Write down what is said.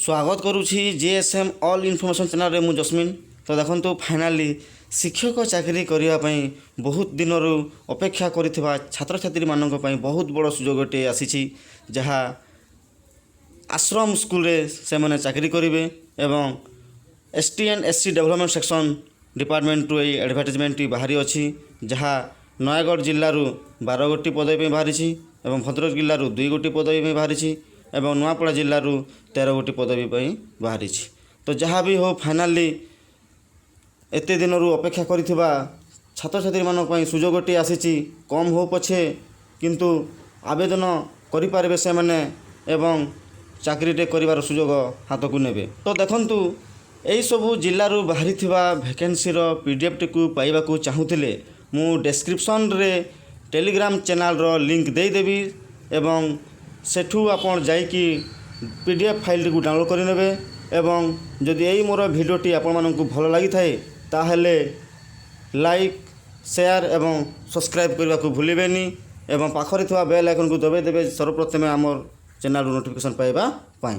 स्वागत करुछि GSM all information channel रे मु जस्मिन। तो देखो फाइनाली शिक्षक चाकरी करने बहुत दिन अपेक्षा करिथिबा छात्र छात्री मानक पई बहुत बड़ सुजोगटे आसीछि जहाँ आश्रम स्कूल रे से माने चाकरी करिवे एवं STN SC development section department रु एडवर्टाइजमेंट बाहरी अछि जहाँ नयगढ़ जिल्लारू 12 गोटी पदवी बाहरी एवं भद्रक जिल्लारू 2 गोटी पदवी बाहरी एवं नुआपड़ा जिल्लारू 13 गोटी पदवी बाहरी। तो जहाँ भी हो फाइनाली एते दिन अपेक्षा करिथिबा छात्र छात्री मानक पई सुजोगटी आसीछि कम हो पछे किंतु आवेदन करि पारबे से माने एवं चाकरीटे करिवार सुजोग हाथ को नेबे। तो देखंतु एई सबु जिल्लारू बाहरी थिबा वैकेंसी रो पीडीएफ टिकु पाइबाकू चाहूतिले मु डिस्क्रिप्शन रे टेलीग्राम चैनल रो लिंक दे देबी एवं सेठू आपण जाइकी पीडीएफ फाइल टिकु डाउनलोड करि नेबे एवं जदि एई मोर भिडियोटी आपण मानकू भल लागि थाए ताहेले लाइक शेयर एवं सब्सक्राइब करने को भूलें एवं पाखरे थिबा बेल आइकन को दबाई देबे सर्वप्रथमे आमर चैनल नोटिफिकेशन पाइबा पाई।